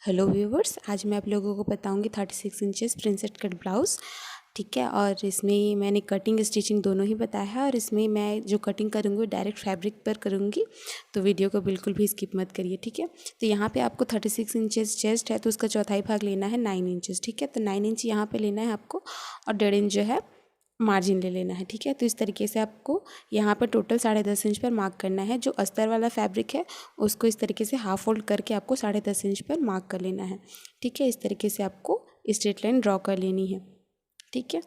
Hello viewers, आज मैं आप लोगों को बताऊंगी 36 इंचेस प्रिंसेस कट ब्लाउज़। ठीक है, और इसमें मैंने कटिंग स्टिचिंग दोनों ही बताया है। और इसमें मैं जो कटिंग करूँगी वो डायरेक्ट फैब्रिक पर करूँगी, तो वीडियो को बिल्कुल भी स्किप मत करिए। ठीक है, तो यहाँ पे आपको 36 इंचेस चेस्ट है तो उसका चौथाई भाग लेना है 9 इंचेस। ठीक है, तो 9 इंच यहाँ पर लेना है आपको, और 1.5 इंच जो है मार्जिन ले लेना है। ठीक है, तो इस तरीके से आपको यहाँ पर टोटल 10.5 इंच पर मार्क करना है। जो अस्तर वाला फैब्रिक है उसको इस तरीके से हाफ फोल्ड करके आपको 10.5 इंच पर मार्क कर लेना है। ठीक है, इस तरीके से आपको स्ट्रेट लाइन ड्रॉ कर लेनी है। ठीक है,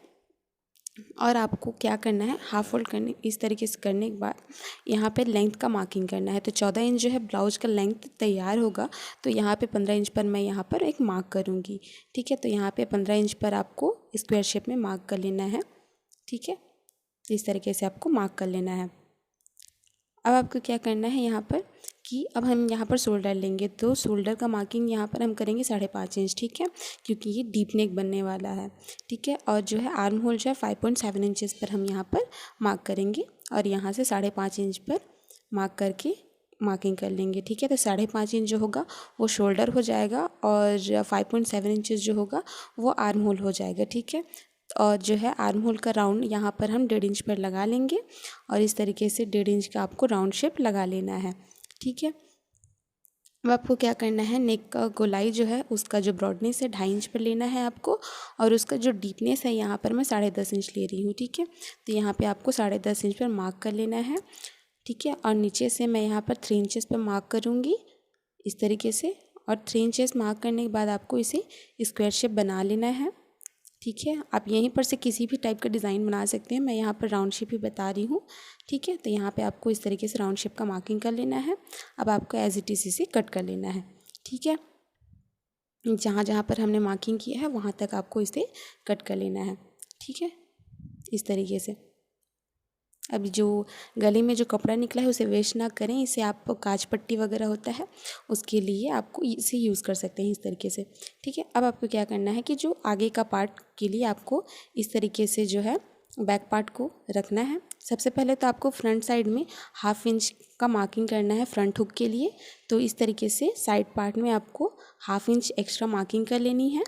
और आपको क्या करना है, हाफ फोल्ड करने इस तरीके से करने के बाद यहाँ पे लेंथ का मार्किंग करना है। तो 14 इंच जो है ब्लाउज का लेंथ तैयार होगा, तो यहाँ पे 15 इंच पर मैं यहाँ पर एक मार्क करूँगी। ठीक है, तो यहाँ पे 15 इंच पर आपको स्क्वायर शेप में मार्क कर लेना है। ठीक है, तो इस तरीके से आपको मार्क कर लेना है। अब आपको क्या करना है यहाँ पर कि अब हम यहाँ पर शोल्डर लेंगे, तो शोल्डर का मार्किंग यहाँ पर हम करेंगे 5.5 इंच। ठीक है, क्योंकि ये डीप नेक बनने वाला है। ठीक है, और जो है आर्म होल जो है 5.7 इंचेस पर हम यहाँ पर मार्क करेंगे, और यहाँ से 5.5 इंच पर मार्क करके मार्किंग कर लेंगे। ठीक है, तो 5.5 इंच जो होगा वो शोल्डर हो जाएगा, और 5.7 इंचेस जो होगा वो आर्म होल हो जाएगा। ठीक है, और जो है आर्म होल का राउंड यहाँ पर हम 1.5 इंच पर लगा लेंगे, और इस तरीके से 1.5 इंच का आपको राउंड शेप लगा लेना है। ठीक है, अब आपको क्या करना है, नेक का गोलाई जो है उसका जो ब्रॉडनेस है 2.5 इंच पर लेना है आपको, और उसका जो डीपनेस है यहाँ पर मैं 10.5 इंच ले रही हूँ। ठीक है, तो यहाँ पे आपको 10.5 इंच पर मार्क कर लेना है। ठीक है, और नीचे से मैं यहाँ पर 3 इंचेस पर मार्क करूँगी इस तरीके से, और 3 इंचेस मार्क करने के बाद आपको इसे स्क्वायर शेप बना लेना है। ठीक है, आप यहीं पर से किसी भी टाइप का डिज़ाइन बना सकते हैं, मैं यहाँ पर राउंड शेप ही बता रही हूँ। ठीक है, तो यहाँ पे आपको इस तरीके से राउंड शेप का मार्किंग कर लेना है। अब आपको एज इट इज़ इसे कट कर लेना है। ठीक है, जहाँ जहाँ पर हमने मार्किंग किया है वहाँ तक आपको इसे कट कर लेना है। ठीक है, इस तरीके से। अब जो गले में जो कपड़ा निकला है उसे वेस्ट ना करें, इसे आप काज पट्टी वगैरह होता है उसके लिए आपको इसे यूज़ कर सकते हैं इस तरीके से। ठीक है, अब आपको क्या करना है कि जो आगे का पार्ट के लिए आपको इस तरीके से जो है बैक पार्ट को रखना है। सबसे पहले तो आपको फ्रंट साइड में 1/2 इंच का मार्किंग करना है फ्रंट हुक के लिए, तो इस तरीके से साइड पार्ट में आपको 1/2 इंच एक्स्ट्रा मार्किंग कर लेनी है।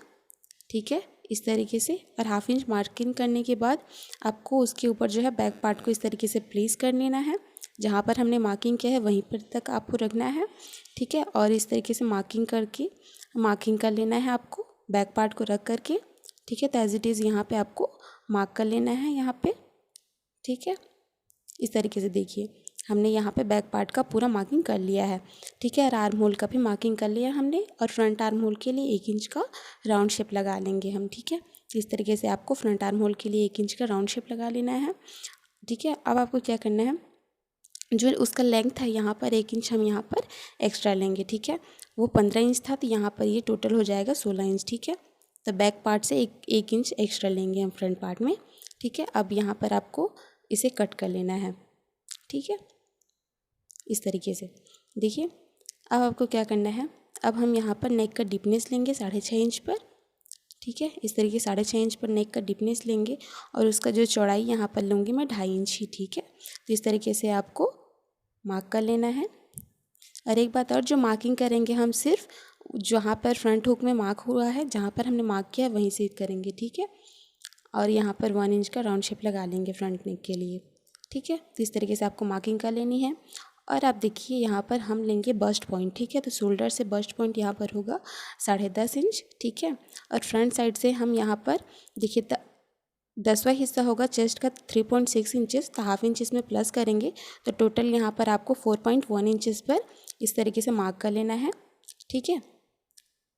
ठीक है, इस तरीके से, और 1/2 इंच मार्किंग करने के बाद आपको उसके ऊपर जो है बैक पार्ट को इस तरीके से प्लेस कर लेना है। जहाँ पर हमने मार्किंग किया है वहीं पर तक आपको रखना है। ठीक है, और इस तरीके से मार्किंग करके मार्किंग कर लेना है आपको बैक पार्ट को रख करके। ठीक है, तो एज इट इज़ यहाँ पे आपको मार्क कर लेना है यहाँ पे। ठीक है, इस तरीके से देखिए हमने यहाँ पे बैक पार्ट का पूरा मार्किंग कर लिया है। ठीक है, और आर्म होल का भी मार्किंग कर लिया हमने, और फ्रंट आर्म होल के लिए 1 इंच का राउंड शेप लगा लेंगे हम। ठीक है, इस तरीके से आपको फ्रंट आर्म होल के लिए 1 इंच का राउंड शेप लगा लेना है। ठीक है, अब आपको क्या करना है, जो उसका लेंथ है यहाँ पर 1 इंच हम यहाँ पर एक्स्ट्रा लेंगे। ठीक है, वो 15 इंच था तो यहाँ पर ये टोटल हो जाएगा 16 इंच। ठीक है, तो बैक पार्ट से एक इंच एक्स्ट्रा लेंगे हम फ्रंट पार्ट में। ठीक है, अब यहाँ पर आपको इसे कट कर लेना है। ठीक है, इस तरीके से देखिए। अब आपको क्या करना है, अब हम यहाँ पर नेक का डीपनेस लेंगे 6.5 इंच पर। ठीक है, इस तरीके 6.5 इंच पर नेक का डीपनेस लेंगे, और उसका जो चौड़ाई यहाँ पर लूँगी मैं 2.5 इंच ही। ठीक है, तो इस तरीके से आपको मार्क कर लेना है। और एक बात और, जो मार्किंग करेंगे हम सिर्फ जहाँ पर फ्रंट हुक में मार्क हुआ है, जहाँ पर हमने मार्क किया वहीं से करेंगे। ठीक है, और यहाँ पर 1 इंच का राउंड शेप लगा लेंगे फ्रंट नेक के लिए। ठीक है, तो इस तरीके से आपको मार्किंग कर लेनी है। और आप देखिए यहाँ पर हम लेंगे बस्ट पॉइंट। ठीक है, तो शोल्डर से बस्ट पॉइंट यहाँ पर होगा 10.5 इंच। ठीक है, और फ्रंट साइड से हम यहाँ पर देखिए 10वां हिस्सा होगा चेस्ट का 3.6 इंचेस, तो 1/2 इंच इसमें प्लस करेंगे, तो टोटल यहाँ पर आपको 4.1 इंचेस पर इस तरीके से मार्क कर लेना है। ठीक है,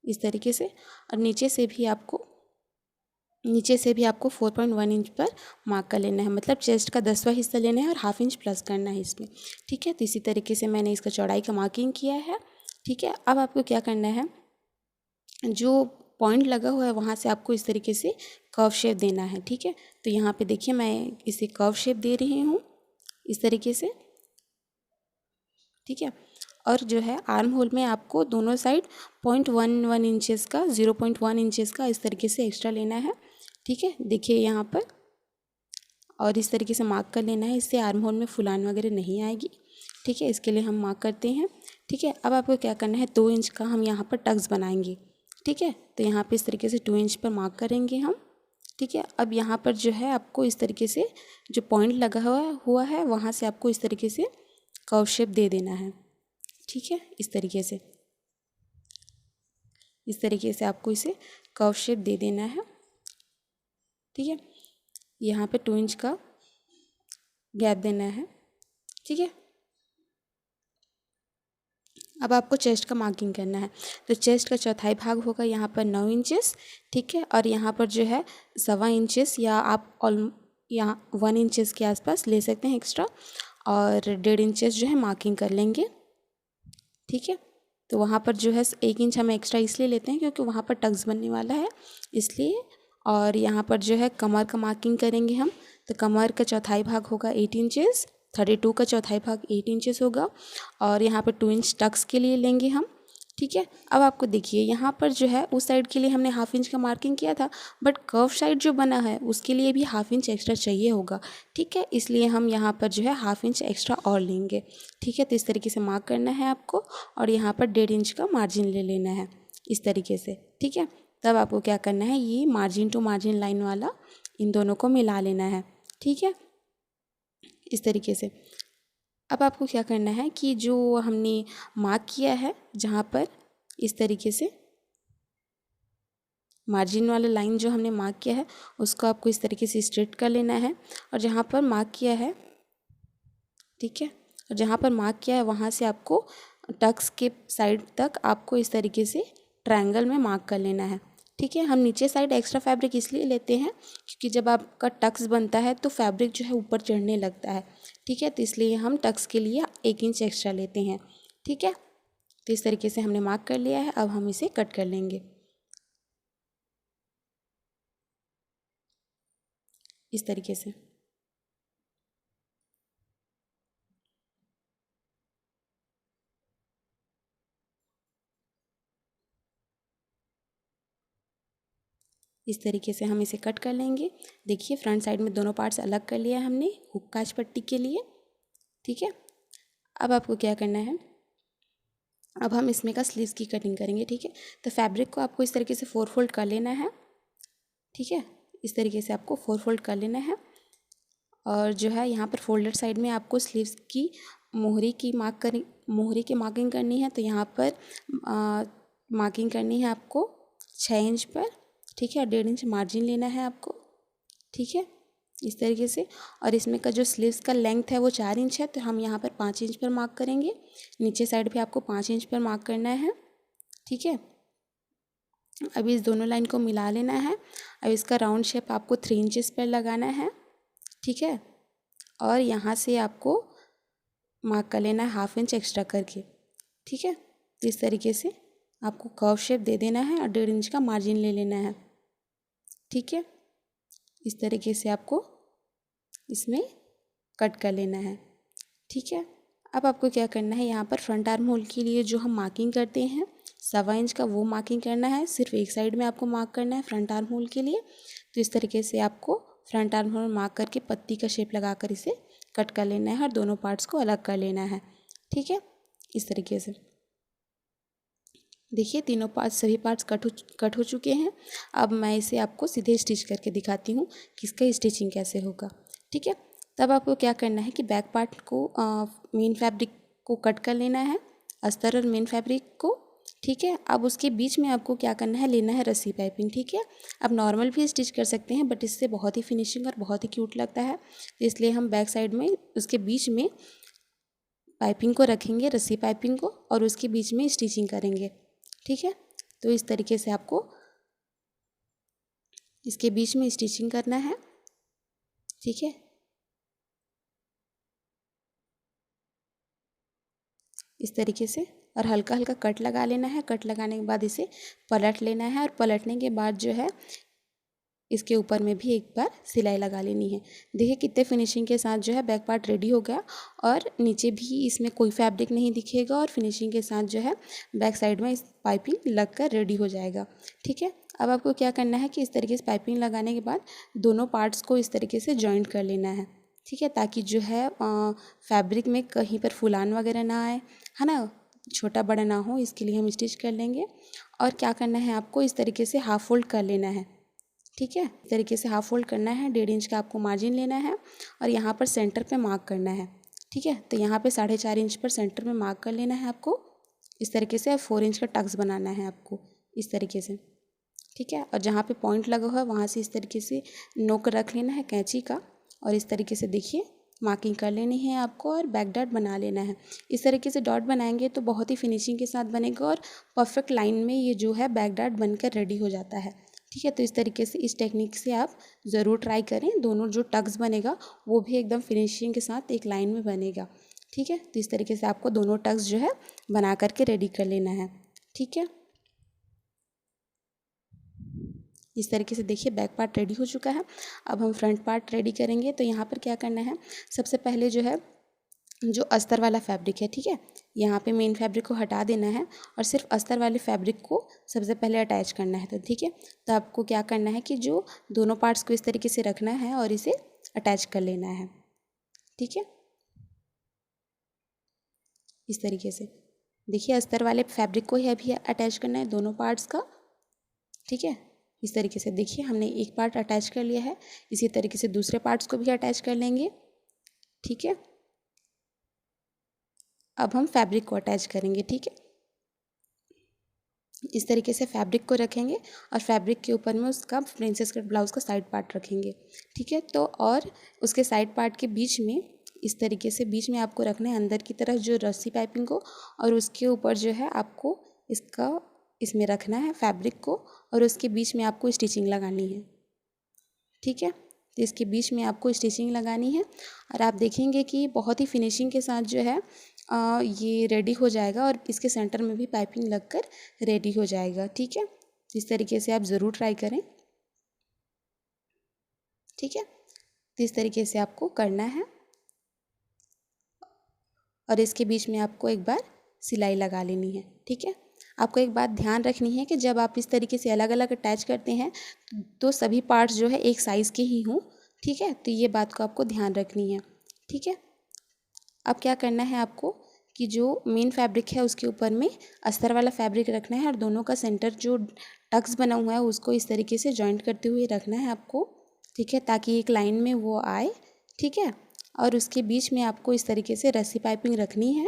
इस तरीके से, और नीचे से भी आपको 4.1 इंच पर मार्क कर लेना है, मतलब चेस्ट का 10वां हिस्सा लेना है और 1/2 इंच प्लस करना है इसमें। ठीक है, तो इसी तरीके से मैंने इसका चौड़ाई का मार्किंग किया है। ठीक है, अब आपको क्या करना है, जो पॉइंट लगा हुआ है वहाँ से आपको इस तरीके से कर्व शेप देना है। ठीक है, तो यहाँ पे देखिए मैं इसे कर्व शेप दे रही हूँ इस तरीके से। ठीक है, और जो है आर्म होल में आपको दोनों साइड 0.11 इंचेस का 0.1 इंचेस का इस तरीके से एक्स्ट्रा लेना है। ठीक है, देखिए यहाँ पर, और इस तरीके से मार्क कर लेना है, इससे आर्म होल में फुलान वगैरह नहीं आएगी। ठीक है, इसके लिए हम मार्क करते हैं। ठीक है। अब आपको क्या करना है, 2 इंच का हम यहाँ पर टक्स बनाएंगे। ठीक है, तो यहाँ पे इस तरीके से 2 इंच पर मार्क करेंगे हम। ठीक है, अब यहाँ पर जो है आपको इस तरीके से जो पॉइंट लगा हुआ है वहाँ से आपको इस तरीके से कर्व शेप दे देना है। ठीक है, इस तरीके से आपको इसे कर्व शेप दे देना है। ठीक है, यहाँ पे 2 इंच का गैप देना है। ठीक है, अब आपको चेस्ट का मार्किंग करना है। तो चेस्ट का चौथाई भाग होगा यहाँ पर 9 इंचेस। ठीक है, और यहाँ पर जो है 1.25 इंचेस या आप यहाँ 1 इंचेस के आसपास ले सकते हैं एक्स्ट्रा, और 1.5 इंचेस जो है मार्किंग कर लेंगे। ठीक है, तो वहाँ पर जो है 1 इंच हम एक्स्ट्रा इसलिए लेते हैं क्योंकि वहाँ पर टक्स बनने वाला है इसलिए। और यहाँ पर जो है कमर का मार्किंग करेंगे हम। तो कमर का चौथाई भाग होगा 8 इंचेस, 32 का चौथाई भाग 8 इंचेस होगा, और यहाँ पर 2 इंच टक्स के लिए लेंगे हम। ठीक है, अब आपको देखिए यहाँ पर जो है उस साइड के लिए हमने 1/2 इंच का मार्किंग किया था, बट कर्व साइड जो बना है उसके लिए भी 1/2 इंच एक्स्ट्रा चाहिए होगा। ठीक है, इसलिए हम यहाँ पर जो है 1/2 इंच एक्स्ट्रा और लेंगे। ठीक है, तो इस तरीके से मार्क करना है आपको, और यहाँ पर 1.5 इंच का मार्जिन ले लेना है इस तरीके से। ठीक है, तब आपको क्या करना है, ये मार्जिन टू मार्जिन लाइन वाला इन दोनों को मिला लेना है। ठीक है, इस तरीके से। अब आपको क्या करना है कि जो हमने मार्क किया है जहाँ पर इस तरीके से मार्जिन वाला लाइन जो हमने मार्क किया है उसको आपको इस तरीके से स्ट्रेट कर लेना है, और जहाँ पर मार्क किया है, ठीक है, और जहाँ पर मार्क किया है वहाँ से आपको टक्स के साइड तक आपको इस तरीके से ट्रायंगल में मार्क कर लेना है। ठीक है, हम नीचे साइड एक्स्ट्रा फैब्रिक इसलिए लेते हैं क्योंकि जब आपका टक्स बनता है तो फैब्रिक जो है ऊपर चढ़ने लगता है। ठीक है, तो इसलिए हम टक्स के लिए 1 इंच एक्स्ट्रा लेते हैं। ठीक है, तो इस तरीके से हमने मार्क कर लिया है। अब हम इसे कट कर लेंगे इस तरीके से। इस तरीके से हम इसे कट कर लेंगे। देखिए फ्रंट साइड में दोनों पार्ट्स अलग कर लिया है हमने हुक काज पट्टी के लिए। ठीक है, अब आपको क्या करना है, अब हम इसमें का स्लीव्स की कटिंग करेंगे। ठीक है, तो फैब्रिक को आपको इस तरीके से 4 फोल्ड कर लेना है। ठीक है, इस तरीके से आपको 4 फोल्ड कर लेना है, और जो है यहाँ पर फोल्डेड साइड में आपको स्लीव्स की मोहरी की मार्किंग करनी है। तो यहाँ पर मार्किंग करनी है आपको 6 इंच पर। ठीक है, 1.5 इंच मार्जिन लेना है आपको। ठीक है, इस तरीके से। और इसमें का जो स्लीव्स का लेंथ है वो 4 इंच है, तो हम यहाँ पर 5 इंच पर मार्क करेंगे। नीचे साइड भी आपको 5 इंच पर मार्क करना है। ठीक है, अभी इस दोनों लाइन को मिला लेना है। अब इसका राउंड शेप आपको 3 इंचेस पर लगाना है। ठीक है, और यहाँ से आपको मार्क कर लेना है 1/2 इंच एक्स्ट्रा करके। ठीक है, तो इस तरीके से आपको कर्व शेप दे देना है और 1.5 इंच का मार्जिन ले लेना है। ठीक है, इस तरीके से आपको इसमें कट कर लेना है। ठीक है, अब आपको क्या करना है, यहाँ पर फ्रंट आर्म होल के लिए जो हम मार्किंग करते हैं 1.25 इंच का, वो मार्किंग करना है। सिर्फ एक साइड में आपको मार्क करना है फ्रंट आर्म होल के लिए। तो इस तरीके से आपको फ्रंट आर्म होल मार्क करके पत्ती का शेप लगाकर इसे कट कर लेना है और दोनों पार्ट्स को अलग कर लेना है। ठीक है, इस तरीके से। देखिए तीनों पार्ट्स, सभी पार्ट्स कट हो चुके हैं। अब मैं इसे आपको सीधे स्टिच करके दिखाती हूँ कि इसका स्टिचिंग कैसे होगा। ठीक है, तब आपको क्या करना है कि बैक पार्ट को मेन फैब्रिक को कट कर लेना है, अस्तर और मेन फैब्रिक को। ठीक है, अब उसके बीच में आपको क्या करना है, लेना है रस्सी पाइपिंग। ठीक है, अब नॉर्मल भी स्टिच कर सकते हैं बट इससे बहुत ही फिनिशिंग और बहुत ही क्यूट लगता है, तो इसलिए हम बैक साइड में उसके बीच में पाइपिंग को रखेंगे, रस्सी पाइपिंग को, और उसके बीच में स्टिचिंग करेंगे। ठीक है, तो इस तरीके से आपको इसके बीच में स्टिचिंग करना है। ठीक है, इस तरीके से, और हल्का हल्का कट लगा लेना है। कट लगाने के बाद इसे पलट लेना है, और पलटने के बाद जो है इसके ऊपर में भी एक बार सिलाई लगा लेनी है। देखिए कितने फिनिशिंग के साथ जो है बैक पार्ट रेडी हो गया, और नीचे भी इसमें कोई फैब्रिक नहीं दिखेगा, और फिनिशिंग के साथ जो है बैक साइड में इस पाइपिंग लग कर रेडी हो जाएगा। ठीक है, अब आपको क्या करना है कि इस तरीके से पाइपिंग लगाने के बाद दोनों पार्ट्स को इस तरीके से जॉइंट कर लेना है। ठीक है, ताकि जो है फैब्रिक में कहीं पर फुलान वगैरह ना आए, है ना। छोटा बड़ा ना हो, इसके लिए हम स्टिच कर लेंगे। और क्या करना है आपको, इस तरीके से हाफ फोल्ड कर लेना है। ठीक है, इस तरीके से हाफ फोल्ड करना है। 1.5 इंच का आपको मार्जिन लेना है और यहाँ पर सेंटर पे मार्क करना है। ठीक है, तो यहाँ पे 4.5 इंच पर सेंटर में मार्क कर लेना है आपको इस तरीके से। 4 इंच का टक्स बनाना है आपको इस तरीके से। ठीक है, और जहाँ पे पॉइंट लगा हुआ है वहाँ से इस तरीके से नोक रख लेना है कैंची का और इस तरीके से देखिए मार्किंग कर लेनी है आपको और बैक डॉट बना लेना है। इस तरीके से डॉट बनाएंगे तो बहुत ही फिनिशिंग के साथ बनेगा और परफेक्ट लाइन में ये जो है बैक डॉट बनकर रेडी हो जाता है। ठीक है, तो इस तरीके से इस टेक्निक से आप ज़रूर ट्राई करें। दोनों जो टक्स बनेगा वो भी एकदम फिनिशिंग के साथ एक लाइन में बनेगा। ठीक है, तो इस तरीके से आपको दोनों टक्स जो है बना करके रेडी कर लेना है। ठीक है, इस तरीके से देखिए बैक पार्ट रेडी हो चुका है। अब हम फ्रंट पार्ट रेडी करेंगे। तो यहाँ पर क्या करना है, सबसे पहले जो है जो अस्तर वाला फैब्रिक है, ठीक है, यहाँ पे मेन फैब्रिक को हटा देना है और सिर्फ अस्तर वाले फैब्रिक को सबसे पहले अटैच करना है। तो ठीक है, तो आपको क्या करना है कि जो दोनों पार्ट्स को इस तरीके से रखना है और इसे अटैच कर लेना है। ठीक है, इस तरीके से देखिए अस्तर वाले फैब्रिक को ही अभी अटैच करना है दोनों पार्ट्स का। ठीक है, इस तरीके से देखिए हमने एक पार्ट अटैच कर लिया है, इसी तरीके से दूसरे पार्ट्स को भी अटैच कर लेंगे। ठीक है, अब हम फैब्रिक को अटैच करेंगे। ठीक है, इस तरीके से फैब्रिक को रखेंगे और फैब्रिक के ऊपर में उसका प्रिंसेस कट ब्लाउज़ का साइड पार्ट रखेंगे। ठीक है, तो और उसके साइड पार्ट के बीच में इस तरीके से बीच में आपको रखना है अंदर की तरफ जो रस्सी पाइपिंग को और उसके ऊपर जो है आपको इसका इसमें रखना है फैब्रिक को और उसके बीच में आपको स्टिचिंग लगानी है। ठीक है, तो इसके बीच में आपको स्टिचिंग लगानी है और आप देखेंगे कि बहुत ही फिनिशिंग के साथ जो है ये रेडी हो जाएगा और इसके सेंटर में भी पाइपिंग लगकर रेडी हो जाएगा। ठीक है, इस तरीके से आप ज़रूर ट्राई करें। ठीक है, तो इस तरीके से आपको करना है और इसके बीच में आपको एक बार सिलाई लगा लेनी है। ठीक है, आपको एक बात ध्यान रखनी है कि जब आप इस तरीके से अलग अलग अटैच करते हैं तो सभी पार्ट्स जो है एक साइज़ के ही हों। ठीक है, तो ये बात को आपको ध्यान रखनी है। ठीक है, अब क्या करना है आपको कि जो मेन फैब्रिक है उसके ऊपर में अस्तर वाला फैब्रिक रखना है और दोनों का सेंटर जो टक्स बना हुआ है उसको इस तरीके से जॉइंट करते हुए रखना है आपको। ठीक है, ताकि एक लाइन में वो आए। ठीक है, और उसके बीच में आपको इस तरीके से रस्सी पाइपिंग रखनी है।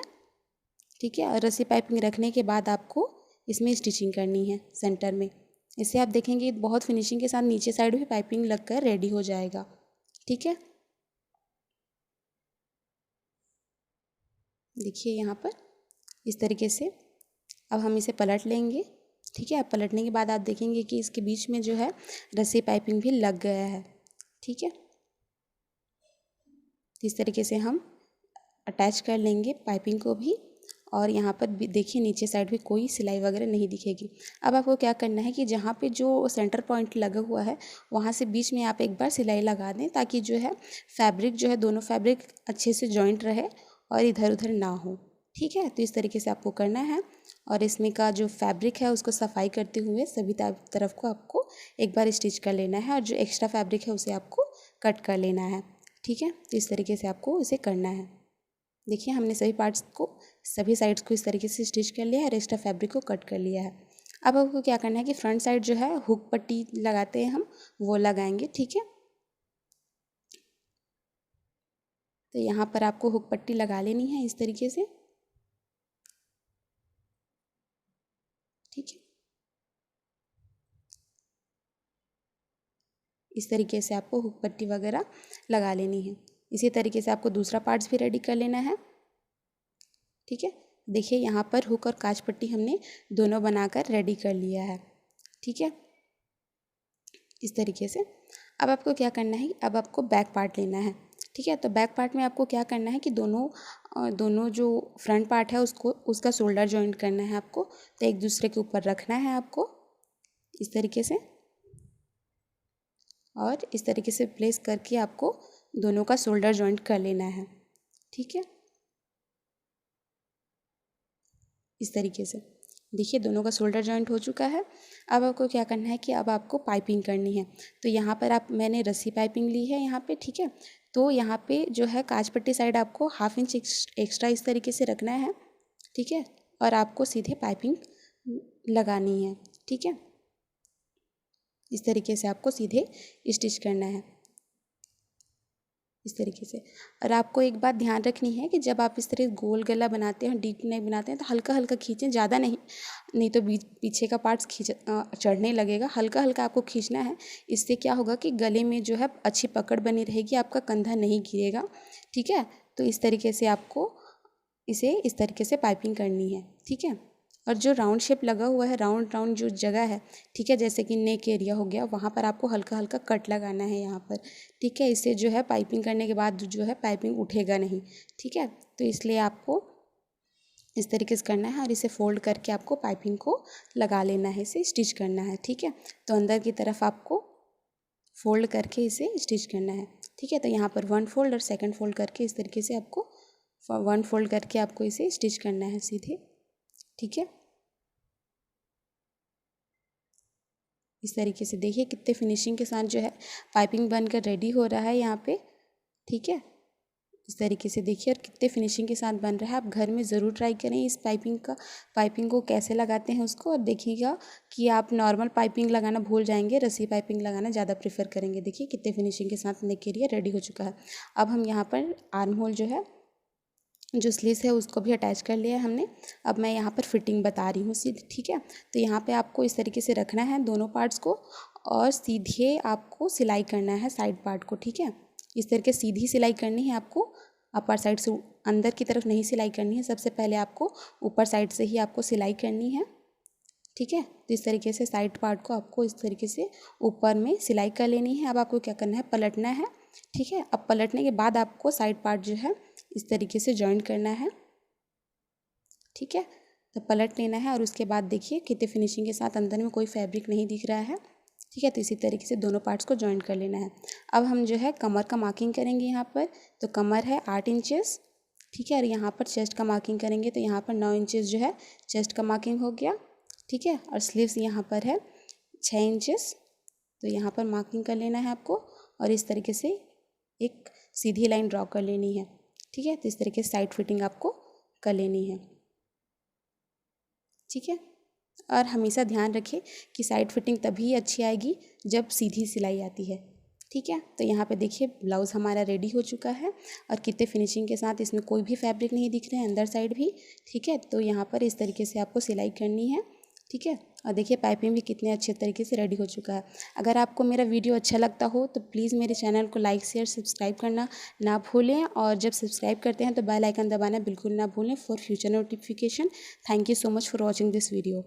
ठीक है, और रस्सी पाइपिंग रखने के बाद आपको इसमें स्टिचिंग करनी है सेंटर में। इससे आप देखेंगे बहुत फिनिशिंग के साथ नीचे साइड भी पाइपिंग लगकर रेडी हो जाएगा। ठीक है, देखिए यहाँ पर इस तरीके से अब हम इसे पलट लेंगे। ठीक है, अब पलटने के बाद आप देखेंगे कि इसके बीच में जो है रस्सी पाइपिंग भी लग गया है। ठीक है, इस तरीके से हम अटैच कर लेंगे पाइपिंग को भी और यहाँ पर भी देखिए नीचे साइड भी कोई सिलाई वगैरह नहीं दिखेगी। अब आपको क्या करना है कि जहाँ पे जो सेंटर पॉइंट लगा हुआ है वहाँ से बीच में आप एक बार सिलाई लगा दें ताकि जो है फैब्रिक जो है दोनों फैब्रिक अच्छे से जॉइंट रहे और इधर उधर ना हो। ठीक है, तो इस तरीके से आपको करना है और इसमें का जो फैब्रिक है उसको सफाई करते हुए सभी तरफ को आपको एक बार स्टिच कर लेना है और जो एक्स्ट्रा फैब्रिक है उसे आपको कट कर लेना है। ठीक है, तो इस तरीके से आपको इसे करना है। देखिए हमने सभी पार्ट्स को सभी साइड्स को इस तरीके से स्टिच कर लिया है और एक्स्ट्रा फैब्रिक को कट कर लिया है। अब आपको क्या करना है कि फ्रंट साइड जो है हुक पट्टी लगाते हैं हम वो लगाएंगे। ठीक है, तो यहाँ पर आपको हुक पट्टी लगा लेनी है इस तरीके से। ठीक है, इस तरीके से आपको हुक पट्टी वगैरह लगा लेनी है। इसी तरीके से आपको दूसरा पार्ट्स भी रेडी कर लेना है। ठीक है, देखिए यहाँ पर हुक और काज पट्टी हमने दोनों बनाकर रेडी कर लिया है। ठीक है, इस तरीके से अब आपको क्या करना है, अब आपको बैक पार्ट लेना है। ठीक है, तो बैक पार्ट में आपको क्या करना है कि दोनों जो फ्रंट पार्ट है उसको उसका शोल्डर जॉइंट करना है आपको। तो एक दूसरे के ऊपर रखना है आपको इस तरीके से और इस तरीके से प्लेस करके आपको दोनों का शोल्डर जॉइंट कर लेना है। ठीक है, इस तरीके से देखिए दोनों का शोल्डर जॉइंट हो चुका है। अब आपको क्या करना है कि अब आपको पाइपिंग करनी है। तो यहाँ पर मैंने रस्सी पाइपिंग ली है यहाँ पे। ठीक है, तो यहाँ पे जो है काज पट्टी साइड आपको 1/2 इंच एक्स्ट्रा इस तरीके से रखना है। ठीक है, और आपको सीधे पाइपिंग लगानी है। ठीक है, इस तरीके से आपको सीधे स्टिच करना है, इस तरीके से। और आपको एक बात ध्यान रखनी है कि जब आप इस तरह गोल गला बनाते हैं, डीप नेक बनाते हैं, तो हल्का हल्का खींचें, ज़्यादा नहीं, नहीं तो पीछे का पार्ट्स चढ़ने लगेगा। हल्का हल्का आपको खींचना है। इससे क्या होगा कि गले में जो है अच्छी पकड़ बनी रहेगी, आपका कंधा नहीं गिरेगा। ठीक है, तो इस तरीके से आपको इसे इस तरीके से पाइपिंग करनी है। ठीक है, और जो राउंड शेप लगा हुआ है, राउंड राउंड जो जगह है, ठीक है, जैसे कि नेक एरिया हो गया, वहाँ पर आपको हल्का हल्का कट लगाना है यहाँ पर। ठीक है, इससे जो है पाइपिंग करने के बाद जो है पाइपिंग उठेगा नहीं। ठीक है, तो इसलिए आपको इस तरीके से करना है और इसे फोल्ड करके आपको पाइपिंग को लगा लेना है, इसे स्टिच करना है। ठीक है, तो अंदर की तरफ आपको फोल्ड करके इसे स्टिच करना है। ठीक है, तो यहाँ पर 1 फोल्ड और 2nd फोल्ड करके इस तरीके से आपको 1 फोल्ड करके आपको इसे स्टिच करना है सीधे। ठीक है, इस तरीके से देखिए कितने फिनिशिंग के साथ जो है पाइपिंग बनकर रेडी हो रहा है यहाँ पे। ठीक है, इस तरीके से देखिए और कितने फिनिशिंग के साथ बन रहा है। आप घर में ज़रूर ट्राई करें इस पाइपिंग को कैसे लगाते हैं उसको, और देखिएगा कि आप नॉर्मल पाइपिंग लगाना भूल जाएंगे, रस्सी पाइपिंग लगाना ज़्यादा प्रेफर करेंगे। देखिए कितने फिनिशिंग के साथ नेक एरिया रेडी हो चुका है। अब हम यहाँ पर आर्म होल जो है, जो स्लीव्स है, उसको भी अटैच कर लिया है हमने। अब मैं यहाँ पर फिटिंग बता रही हूँ सीधे। ठीक है, तो यहाँ पे आपको इस तरीके से रखना है दोनों पार्ट्स को और सीधे आपको सिलाई करना है साइड पार्ट को। ठीक है, इस तरीके सीधी सिलाई करनी है आपको, अपर साइड से अंदर की तरफ नहीं सिलाई करनी है। सबसे पहले आपको ऊपर साइड से ही आपको सिलाई करनी है। ठीक है, तो इस तरीके से साइड पार्ट को आपको इस तरीके से ऊपर में सिलाई कर लेनी है। अब आपको क्या करना है, पलटना है। ठीक है, अब पलटने के बाद आपको साइड पार्ट जो है इस तरीके से जॉइन करना है। ठीक है, तो पलट लेना है और उसके बाद देखिए कितने फिनिशिंग के साथ अंदर में कोई फैब्रिक नहीं दिख रहा है। ठीक है, तो इसी तरीके से दोनों पार्ट्स को जॉइन कर लेना है। अब हम जो है कमर का मार्किंग करेंगे यहाँ पर। तो कमर है 8 इंचेस। ठीक है, और यहाँ पर चेस्ट का मार्किंग करेंगे, तो यहाँ पर 9 इंचेस जो है चेस्ट का मार्किंग हो गया। ठीक है, और स्लीव्स यहाँ पर है 6 इंचेस। तो यहाँ पर मार्किंग कर लेना है आपको और इस तरीके से एक सीधी लाइन ड्रॉ कर लेनी है। ठीक है, तो इस तरीके से साइड फिटिंग आपको कर लेनी है। ठीक है, और हमेशा ध्यान रखें कि साइड फिटिंग तभी अच्छी आएगी जब सीधी सिलाई आती है। ठीक है, तो यहाँ पे देखिए ब्लाउज़ हमारा रेडी हो चुका है और कितने फिनिशिंग के साथ, इसमें कोई भी फैब्रिक नहीं दिख रहे हैं अंदर साइड भी। ठीक है, तो यहाँ पर इस तरीके से आपको सिलाई करनी है। ठीक है, और देखिए पाइपिंग भी कितने अच्छे तरीके से रेडी हो चुका है। अगर आपको मेरा वीडियो अच्छा लगता हो तो प्लीज़ मेरे चैनल को लाइक शेयर सब्सक्राइब करना ना भूलें, और जब सब्सक्राइब करते हैं तो बेल आइकन दबाना बिल्कुल ना भूलें for future notification. Thank you so much for watching this video.